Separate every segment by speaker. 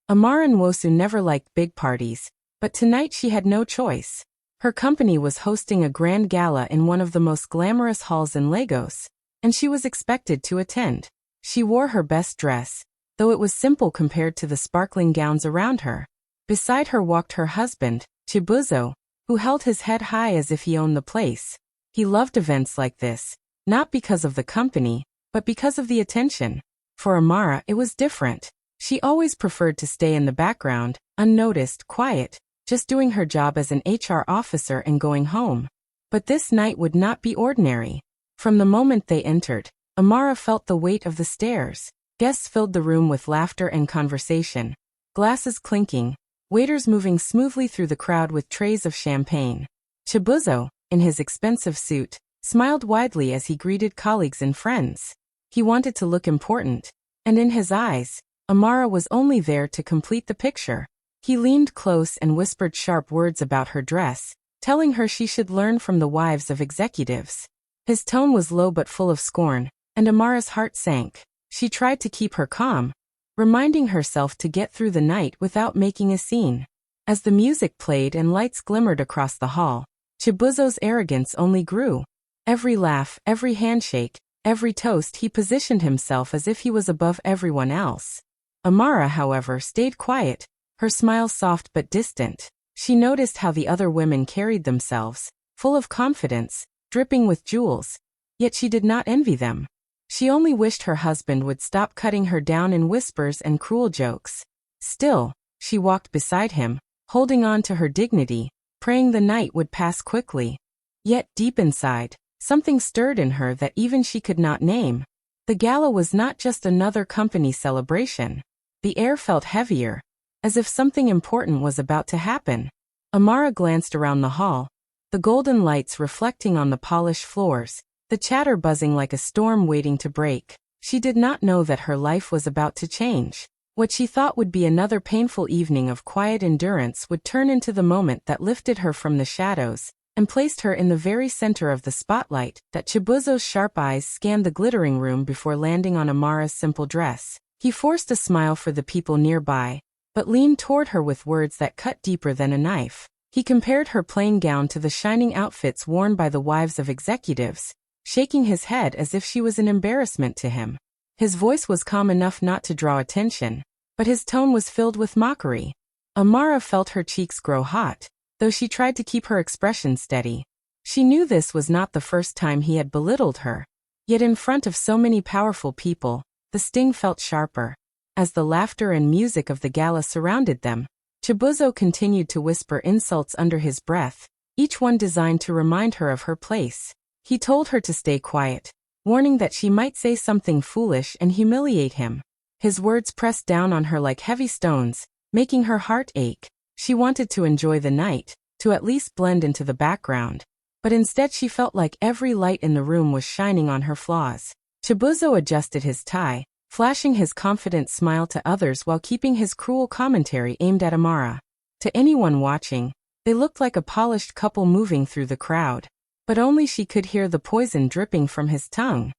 Speaker 1: Amara Nwosu never liked big parties, but tonight she had no choice. Her company was hosting a grand gala in one of the most glamorous halls in Lagos, and she was expected to attend. She wore her best dress, though it was simple compared to the sparkling gowns around her. Beside her walked her husband, Chibuzo, who held his head high as if he owned the place. He loved events like this, not because of the company, but because of the attention. For Amara, it was different. She always preferred to stay in the background, unnoticed, quiet, just doing her job as an HR officer and going home. But this night would not be ordinary. From the moment they entered, Amara felt the weight of the stairs. Guests filled the room with laughter and conversation, glasses clinking, waiters moving smoothly through the crowd with trays of champagne. Chibuzo, in his expensive suit, smiled widely as he greeted colleagues and friends. He wanted to look important, and in his eyes, Amara was only there to complete the picture. He leaned close and whispered sharp words about her dress, telling her she should learn from the wives of executives. His tone was low but full of scorn, and Amara's heart sank. She tried to keep her calm, reminding herself to get through the night without making a scene. As the music played and lights glimmered across the hall, Chibuzo's arrogance only grew. Every laugh, every handshake, every toast, he positioned himself as if he was above everyone else. Amara, however, stayed quiet, her smile soft but distant. She noticed how the other women carried themselves, full of confidence, dripping with jewels, yet she did not envy them. She only wished her husband would stop cutting her down in whispers and cruel jokes. Still, she walked beside him, holding on to her dignity, praying the night would pass quickly. Yet deep inside, something stirred in her that even she could not name. The gala was not just another company celebration. The air felt heavier, as if something important was about to happen. Amara glanced around the hall, the golden lights reflecting on the polished floors, the chatter buzzing like a storm waiting to break. She did not know that her life was about to change. What she thought would be another painful evening of quiet endurance would turn into the moment that lifted her from the shadows and placed her in the very center of the spotlight. That Chibuzo's sharp eyes scanned the glittering room before landing on Amara's simple dress. He forced a smile for the people nearby, but leaned toward her with words that cut deeper than a knife. He compared her plain gown to the shining outfits worn by the wives of executives, shaking his head as if she was an embarrassment to him. His voice was calm enough not to draw attention, but his tone was filled with mockery. Amara felt her cheeks grow hot, though she tried to keep her expression steady. She knew this was not the first time he had belittled her, yet in front of so many powerful people, the sting felt sharper. As the laughter and music of the gala surrounded them, Chibuzo continued to whisper insults under his breath, each one designed to remind her of her place. He told her to stay quiet, warning that she might say something foolish and humiliate him. His words pressed down on her like heavy stones, making her heart ache. She wanted to enjoy the night, to at least blend into the background, but instead she felt like every light in the room was shining on her flaws. Chibuzo adjusted his tie, flashing his confident smile to others while keeping his cruel commentary aimed at Amara. To anyone watching, they looked like a polished couple moving through the crowd, but only she could hear the poison dripping from his tongue.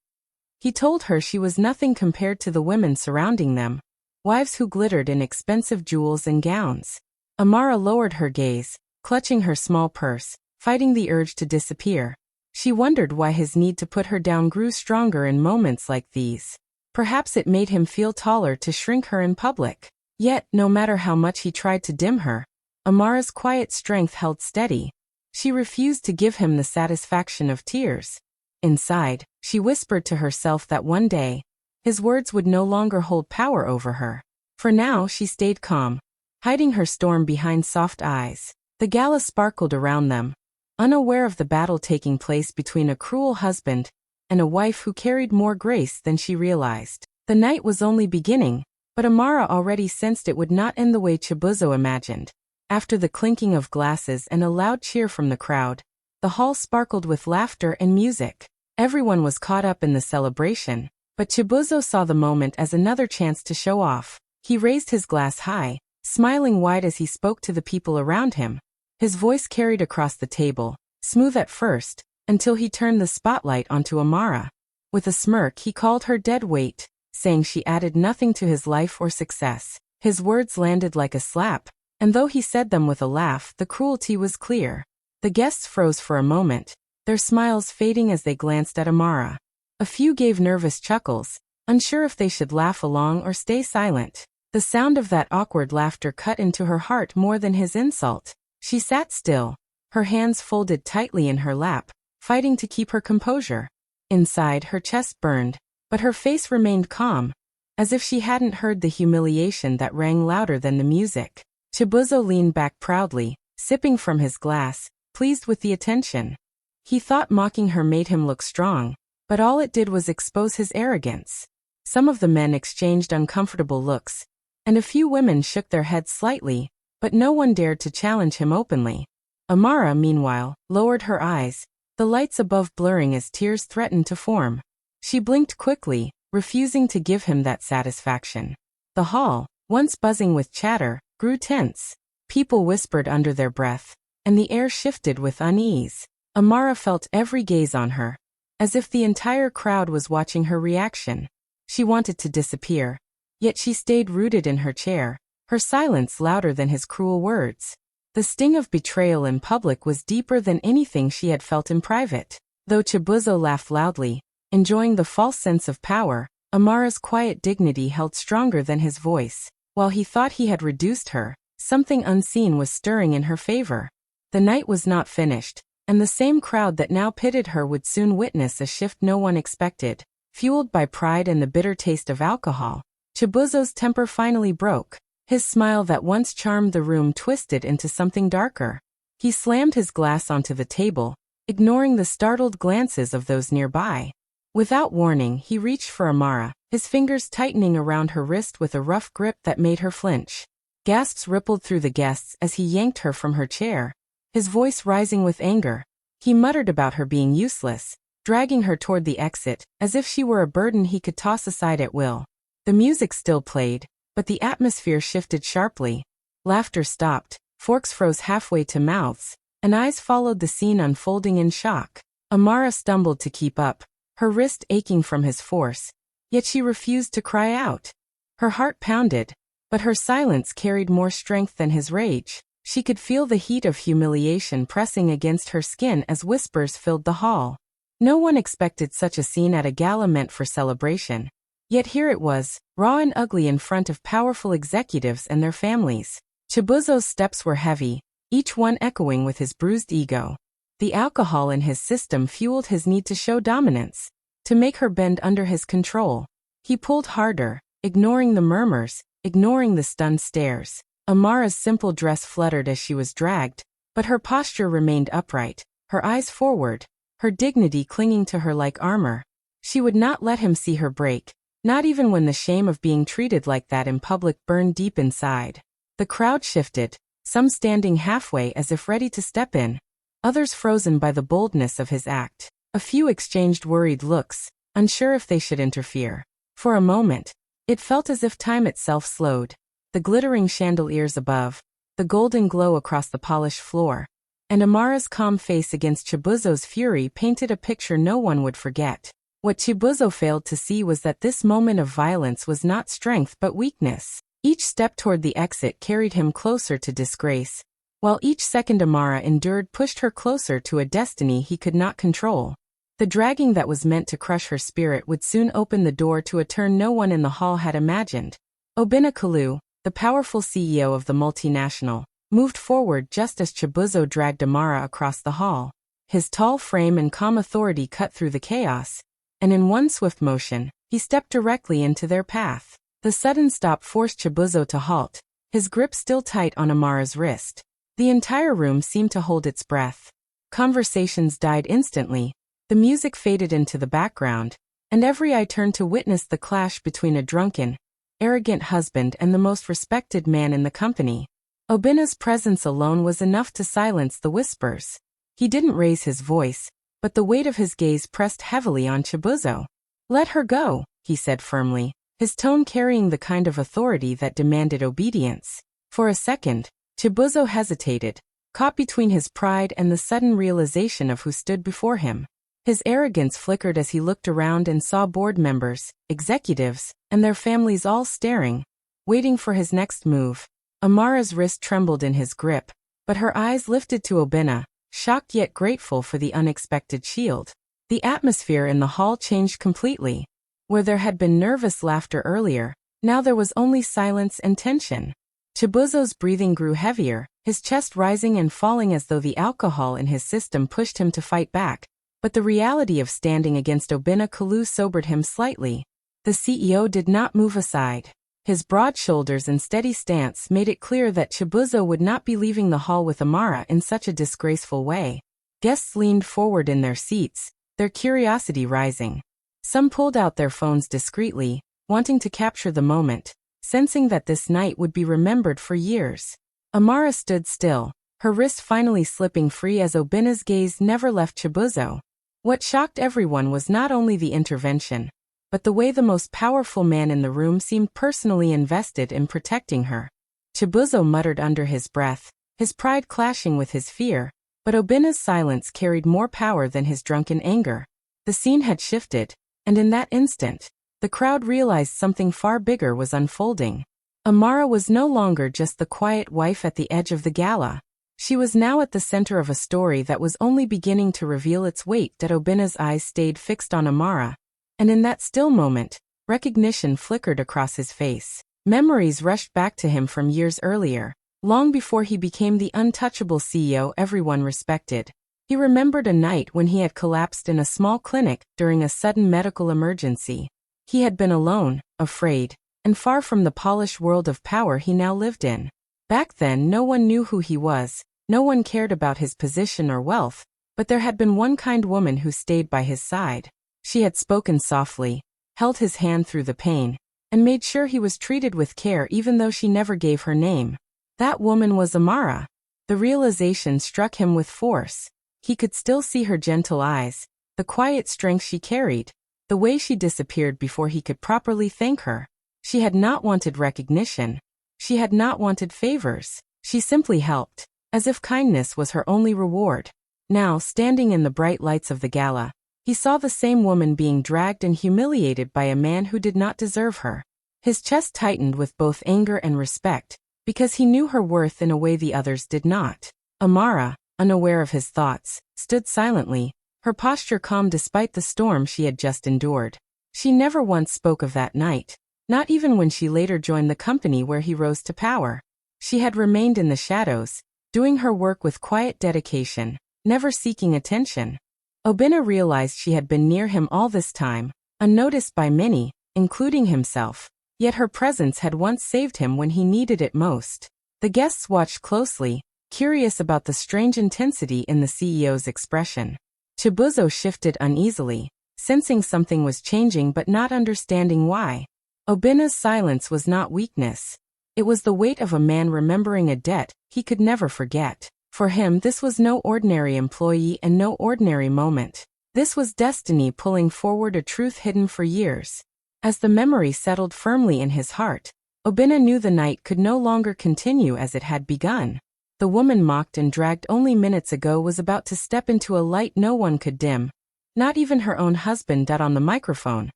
Speaker 1: He told her she was nothing compared to the women surrounding them, wives who glittered in expensive jewels and gowns. Amara lowered her gaze, clutching her small purse, fighting the urge to disappear. She wondered why his need to put her down grew stronger in moments like these. Perhaps it made him feel taller to shrink her in public. Yet, no matter how much he tried to dim her, Amara's quiet strength held steady. She refused to give him the satisfaction of tears. Inside, she whispered to herself that one day, his words would no longer hold power over her. For now, she stayed calm, hiding her storm behind soft eyes. The gala sparkled around them, unaware of the battle taking place between a cruel husband and a wife who carried more grace than she realized. The night was only beginning, but Amara already sensed it would not end the way Chibuzo imagined. After the clinking of glasses and a loud cheer from the crowd, the hall sparkled with laughter and music. Everyone was caught up in the celebration, but Chibuzo saw the moment as another chance to show off. He raised his glass high, smiling wide as he spoke to the people around him. His voice carried across the table, smooth at first, until he turned the spotlight onto Amara. With a smirk, he called her dead weight, saying she added nothing to his life or success. His words landed like a slap, and though he said them with a laugh, the cruelty was clear. The guests froze for a moment, their smiles fading as they glanced at Amara. A few gave nervous chuckles, unsure if they should laugh along or stay silent. The sound of that awkward laughter cut into her heart more than his insult. She sat still, her hands folded tightly in her lap, fighting to keep her composure. Inside, her chest burned, but her face remained calm, as if she hadn't heard the humiliation that rang louder than the music. Chibuzo leaned back proudly, sipping from his glass, pleased with the attention. He thought mocking her made him look strong, but all it did was expose his arrogance. Some of the men exchanged uncomfortable looks, and a few women shook their heads slightly, but no one dared to challenge him openly. Amara, meanwhile, lowered her eyes, the lights above blurring as tears threatened to form. She blinked quickly, refusing to give him that satisfaction. The hall, once buzzing with chatter, grew tense. People whispered under their breath, and the air shifted with unease. Amara felt every gaze on her, as if the entire crowd was watching her reaction. She wanted to disappear, yet she stayed rooted in her chair, her silence louder than his cruel words. The sting of betrayal in public was deeper than anything she had felt in private. Though Chibuzo laughed loudly, enjoying the false sense of power, Amara's quiet dignity held stronger than his voice. While he thought he had reduced her, something unseen was stirring in her favor. The night was not finished, and the same crowd that now pitted her would soon witness a shift no one expected. Fueled by pride and the bitter taste of alcohol, Chibuzo's temper finally broke. His smile that once charmed the room twisted into something darker. He slammed his glass onto the table, ignoring the startled glances of those nearby. Without warning, he reached for Amara, his fingers tightening around her wrist with a rough grip that made her flinch. Gasps rippled through the guests as he yanked her from her chair, his voice rising with anger. He muttered about her being useless, dragging her toward the exit, as if she were a burden he could toss aside at will. The music still played, but the atmosphere shifted sharply. Laughter stopped, forks froze halfway to mouths, and eyes followed the scene unfolding in shock. Amara stumbled to keep up, her wrist aching from his force, yet she refused to cry out. Her heart pounded, but her silence carried more strength than his rage. She could feel the heat of humiliation pressing against her skin as whispers filled the hall. No one expected such a scene at a gala meant for celebration. Yet here it was, raw and ugly in front of powerful executives and their families. Chibuzo's steps were heavy, each one echoing with his bruised ego. The alcohol in his system fueled his need to show dominance, to make her bend under his control. He pulled harder, ignoring the murmurs, ignoring the stunned stares. Amara's simple dress fluttered as she was dragged, but her posture remained upright, her eyes forward, her dignity clinging to her like armor. She would not let him see her break, not even when the shame of being treated like that in public burned deep inside. The crowd shifted, some standing halfway as if ready to step in, others frozen by the boldness of his act. A few exchanged worried looks, unsure if they should interfere. For a moment, it felt as if time itself slowed. The glittering chandeliers above, the golden glow across the polished floor, and Amara's calm face against Chibuzo's fury painted a picture no one would forget. What Chibuzo failed to see was that this moment of violence was not strength but weakness. Each step toward the exit carried him closer to disgrace, while each second Amara endured pushed her closer to a destiny he could not control. The dragging that was meant to crush her spirit would soon open the door to a turn no one in the hall had imagined. Obina Kalu, the powerful CEO of the multinational, moved forward just as Chibuzo dragged Amara across the hall. His tall frame and calm authority cut through the chaos, and in one swift motion, he stepped directly into their path. The sudden stop forced Chibuzo to halt, his grip still tight on Amara's wrist. The entire room seemed to hold its breath. Conversations died instantly, the music faded into the background, and every eye turned to witness the clash between a drunken, arrogant husband and the most respected man in the company. Obina's presence alone was enough to silence the whispers. He didn't raise his voice, but the weight of his gaze pressed heavily on Chibuzo. "Let her go," he said firmly, his tone carrying the kind of authority that demanded obedience. For a second, Chibuzo hesitated, caught between his pride and the sudden realization of who stood before him. His arrogance flickered as he looked around and saw board members, executives, and their families all staring. waiting for his next move. Amara's wrist trembled in his grip, but her eyes lifted to Obina, shocked yet grateful for the unexpected shield. The atmosphere in the hall changed completely. Where there had been nervous laughter earlier, now there was only silence and tension. Chibuzo's breathing grew heavier, his chest rising and falling as though the alcohol in his system pushed him to fight back. But the reality of standing against Obina Kalu sobered him slightly. The CEO did not move aside. His broad shoulders and steady stance made it clear that Chibuzo would not be leaving the hall with Amara in such a disgraceful way. Guests leaned forward in their seats, their curiosity rising. Some pulled out their phones discreetly, wanting to capture the moment, sensing that this night would be remembered for years. Amara stood still, her wrist finally slipping free as Obina's gaze never left Chibuzo. What shocked everyone was not only the intervention, but the way the most powerful man in the room seemed personally invested in protecting her. Chibuzo muttered under his breath, his pride clashing with his fear, but Obina's silence carried more power than his drunken anger. The scene had shifted, and in that instant, the crowd realized something far bigger was unfolding. Amara was no longer just the quiet wife at the edge of the gala. She was now at the center of a story that was only beginning to reveal its weight. That Obina's eyes stayed fixed on Amara, and in that still moment, recognition flickered across his face. Memories rushed back to him from years earlier, long before he became the untouchable CEO everyone respected. He remembered a night when he had collapsed in a small clinic during a sudden medical emergency. He had been alone, afraid, and far from the polished world of power he now lived in. Back then no one knew who he was, no one cared about his position or wealth, but there had been one kind woman who stayed by his side. She had spoken softly, held his hand through the pain, and made sure he was treated with care even though she never gave her name. That woman was Amara. The realization struck him with force. He could still see her gentle eyes, the quiet strength she carried, the way she disappeared before he could properly thank her. She had not wanted recognition. She had not wanted favors. She simply helped, as if kindness was her only reward. Now, standing in the bright lights of the gala, he saw the same woman being dragged and humiliated by a man who did not deserve her. His chest tightened with both anger and respect, because he knew her worth in a way the others did not. Amara, unaware of his thoughts, stood silently, her posture calm despite the storm she had just endured. She never once spoke of that night, not even when she later joined the company where he rose to power. She had remained in the shadows, doing her work with quiet dedication, never seeking attention. Obina realized she had been near him all this time, unnoticed by many, including himself, yet her presence had once saved him when he needed it most. The guests watched closely, curious about the strange intensity in the CEO's expression. Chibuzo shifted uneasily, sensing something was changing but not understanding why. Obina's silence was not weakness. It was the weight of a man remembering a debt he could never forget. For him, this was no ordinary employee and no ordinary moment. This was destiny pulling forward a truth hidden for years. As the memory settled firmly in his heart, Obina knew the night could no longer continue as it had begun. The woman mocked and dragged only minutes ago was about to step into a light no one could dim. Not even her own husband. On the microphone,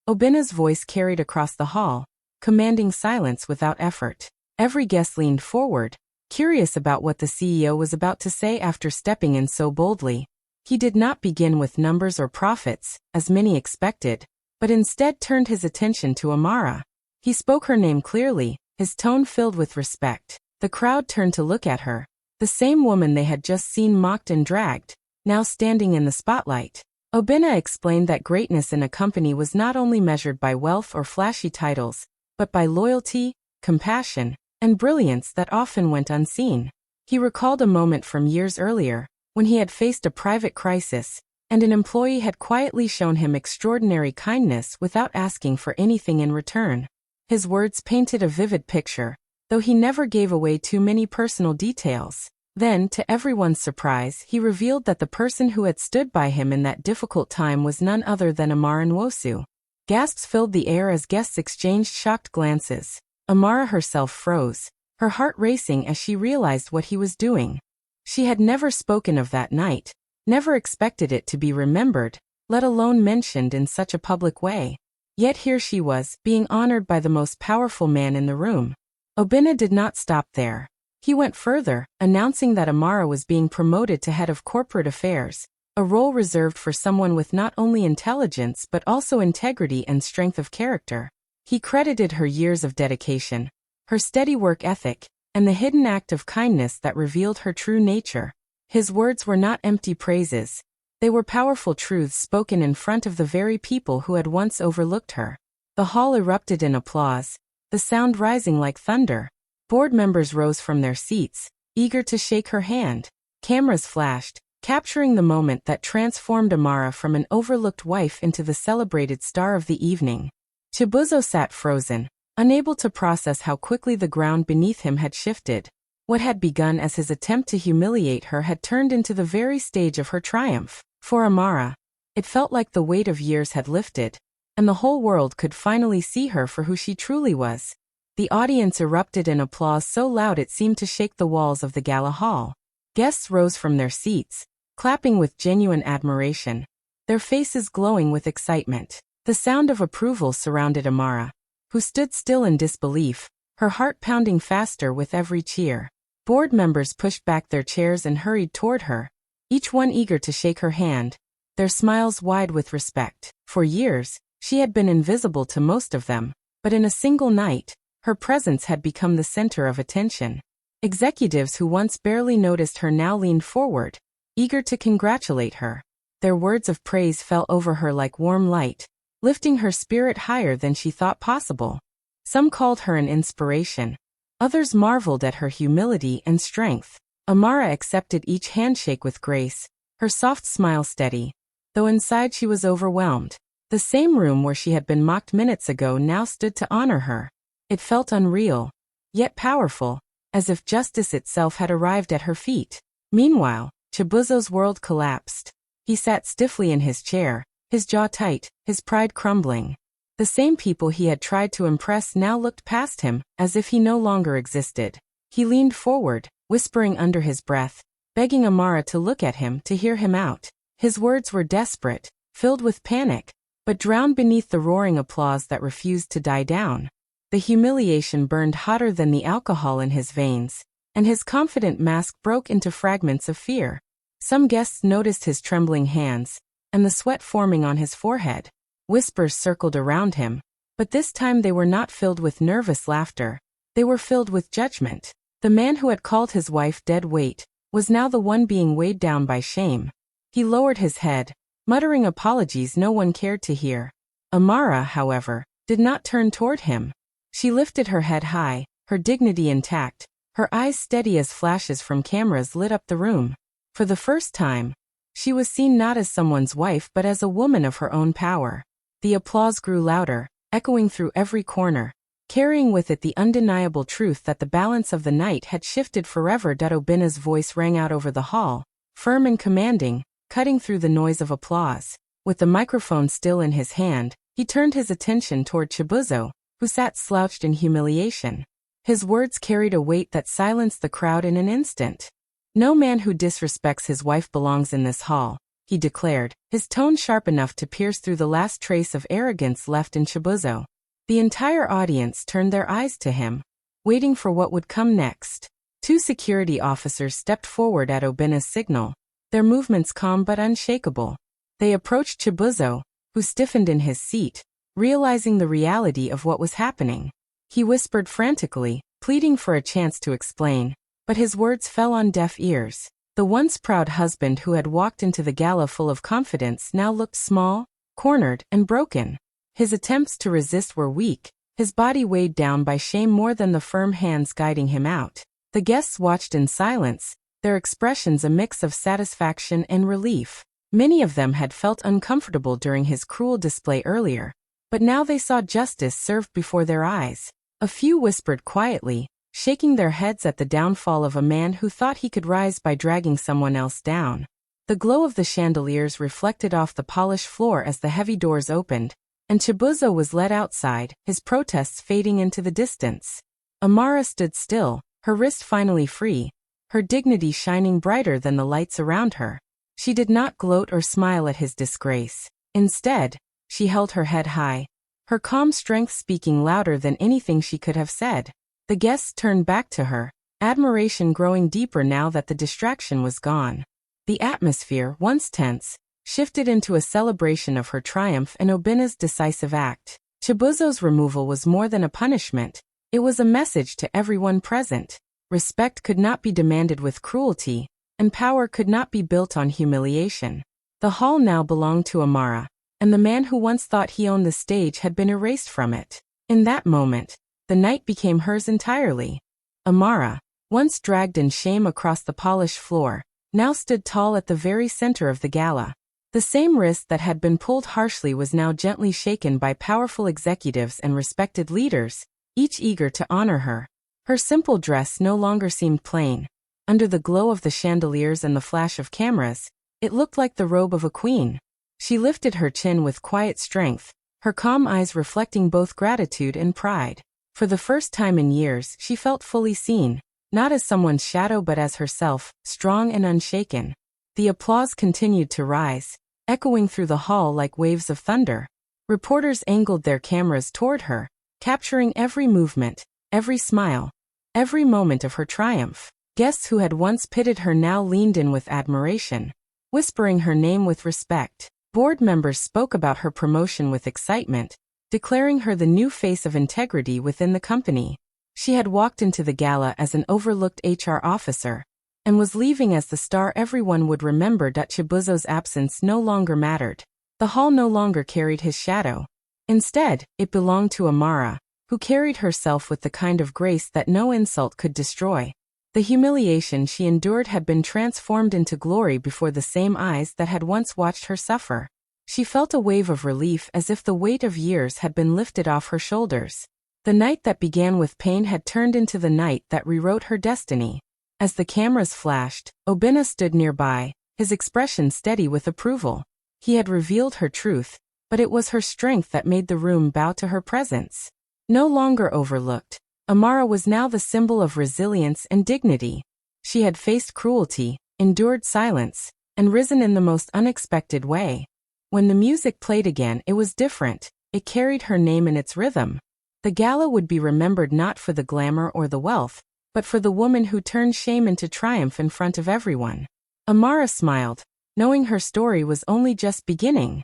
Speaker 1: Obina's voice carried across the hall, commanding silence without effort. Every guest leaned forward, curious about what the CEO was about to say after stepping in so boldly. He did not begin with numbers or profits, as many expected, but instead turned his attention to Amara. He spoke her name clearly, his tone filled with respect. The crowd turned to look at her, the same woman they had just seen mocked and dragged, now standing in the spotlight. Obina explained that greatness in a company was not only measured by wealth or flashy titles, but by loyalty, compassion, and brilliance that often went unseen. He recalled a moment from years earlier, when he had faced a private crisis, and an employee had quietly shown him extraordinary kindness without asking for anything in return. His words painted a vivid picture, though he never gave away too many personal details. Then, to everyone's surprise, he revealed that the person who had stood by him in that difficult time was none other than Amara Nwosu. Gasps filled the air as guests exchanged shocked glances. Amara herself froze, her heart racing as she realized what he was doing. She had never spoken of that night, never expected it to be remembered, let alone mentioned in such a public way. Yet here she was, being honored by the most powerful man in the room. Obina did not stop there. He went further, announcing that Amara was being promoted to head of corporate affairs, a role reserved for someone with not only intelligence but also integrity and strength of character. He credited her years of dedication, her steady work ethic, and the hidden act of kindness that revealed her true nature. His words were not empty praises. They were powerful truths spoken in front of the very people who had once overlooked her. The hall erupted in applause, the sound rising like thunder. Board members rose from their seats, eager to shake her hand. Cameras flashed, capturing the moment that transformed Amara from an overlooked wife into the celebrated star of the evening. Chibuzo sat frozen, unable to process how quickly the ground beneath him had shifted. What had begun as his attempt to humiliate her had turned into the very stage of her triumph. For Amara, it felt like the weight of years had lifted, and the whole world could finally see her for who she truly was. The audience erupted in applause so loud it seemed to shake the walls of the gala hall. Guests rose from their seats, clapping with genuine admiration, their faces glowing with excitement. The sound of approval surrounded Amara, who stood still in disbelief, her heart pounding faster with every cheer. Board members pushed back their chairs and hurried toward her, each one eager to shake her hand, their smiles wide with respect. For years, she had been invisible to most of them, but in a single night, her presence had become the center of attention. Executives who once barely noticed her now leaned forward, eager to congratulate her. Their words of praise fell over her like warm light, lifting her spirit higher than she thought possible. Some called her an inspiration. Others marveled at her humility and strength. Amara accepted each handshake with grace, her soft smile steady, though inside she was overwhelmed. The same room where she had been mocked minutes ago now stood to honor her. It felt unreal, yet powerful, as if justice itself had arrived at her feet. Meanwhile, Chibuzo's world collapsed. He sat stiffly in his chair, his jaw tight, his pride crumbling. The same people he had tried to impress now looked past him, as if he no longer existed. He leaned forward, whispering under his breath, begging Amara to look at him, to hear him out. His words were desperate, filled with panic, but drowned beneath the roaring applause that refused to die down. The humiliation burned hotter than the alcohol in his veins, and his confident mask broke into fragments of fear. Some guests noticed his trembling hands, and the sweat forming on his forehead. Whispers circled around him, but this time they were not filled with nervous laughter. They were filled with judgment. The man who had called his wife dead weight was now the one being weighed down by shame. He lowered his head, muttering apologies no one cared to hear. Amara, however, did not turn toward him. She lifted her head high, her dignity intact, her eyes steady as flashes from cameras lit up the room. For the first time, she was seen not as someone's wife but as a woman of her own power. The applause grew louder, echoing through every corner, carrying with it the undeniable truth that the balance of the night had shifted forever. Obina's voice rang out over the hall, firm and commanding, cutting through the noise of applause. With the microphone still in his hand, he turned his attention toward Chibuzo, who sat slouched in humiliation. His words carried a weight that silenced the crowd in an instant. "No man who disrespects his wife belongs in this hall," he declared, his tone sharp enough to pierce through the last trace of arrogance left in Chibuzo. The entire audience turned their eyes to him, waiting for what would come next. Two security officers stepped forward at Obina's signal, their movements calm but unshakable. They approached Chibuzo, who stiffened in his seat, realizing the reality of what was happening. He whispered frantically, pleading for a chance to explain, but his words fell on deaf ears. The once proud husband who had walked into the gala full of confidence now looked small, cornered, and broken. His attempts to resist were weak, his body weighed down by shame more than the firm hands guiding him out. The guests watched in silence, their expressions a mix of satisfaction and relief. Many of them had felt uncomfortable during his cruel display earlier, but now they saw justice served before their eyes. A few whispered quietly, shaking their heads at the downfall of a man who thought he could rise by dragging someone else down. The glow of the chandeliers reflected off the polished floor as the heavy doors opened, and Chibuzo was led outside, his protests fading into the distance. Amara stood still, her wrist finally free, her dignity shining brighter than the lights around her. She did not gloat or smile at his disgrace. Instead, she held her head high, her calm strength speaking louder than anything she could have said. The guests turned back to her, admiration growing deeper now that the distraction was gone. The atmosphere, once tense, shifted into a celebration of her triumph and Obina's decisive act. Chibuzo's removal was more than a punishment, it was a message to everyone present. Respect could not be demanded with cruelty, and power could not be built on humiliation. The hall now belonged to Amara, and the man who once thought he owned the stage had been erased from it. In that moment, the night became hers entirely. Amara, once dragged in shame across the polished floor, now stood tall at the very center of the gala. The same wrist that had been pulled harshly was now gently shaken by powerful executives and respected leaders, each eager to honor her. Her simple dress no longer seemed plain. Under the glow of the chandeliers and the flash of cameras, it looked like the robe of a queen. She lifted her chin with quiet strength, her calm eyes reflecting both gratitude and pride. For the first time in years, she felt fully seen, not as someone's shadow but as herself, strong and unshaken. The applause continued to rise, echoing through the hall like waves of thunder. Reporters angled their cameras toward her, capturing every movement, every smile, every moment of her triumph. Guests who had once pitied her now leaned in with admiration, whispering her name with respect. Board members spoke about her promotion with excitement, declaring her the new face of integrity within the company. She had walked into the gala as an overlooked HR officer, and was leaving as the star everyone would remember. Chibuzo's absence no longer mattered. The hall no longer carried his shadow. Instead, it belonged to Amara, who carried herself with the kind of grace that no insult could destroy. The humiliation she endured had been transformed into glory before the same eyes that had once watched her suffer. She felt a wave of relief as if the weight of years had been lifted off her shoulders. The night that began with pain had turned into the night that rewrote her destiny. As the cameras flashed, Obina stood nearby, his expression steady with approval. He had revealed her truth, but it was her strength that made the room bow to her presence. No longer overlooked, Amara was now the symbol of resilience and dignity. She had faced cruelty, endured silence, and risen in the most unexpected way. When the music played again, it was different. It carried her name in its rhythm. The gala would be remembered not for the glamour or the wealth, but for the woman who turned shame into triumph in front of everyone. Amara smiled, knowing her story was only just beginning.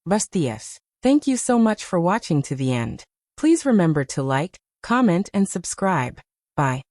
Speaker 1: Bustias. Thank you so much for watching to the end. Please remember to like, comment, and subscribe. Bye.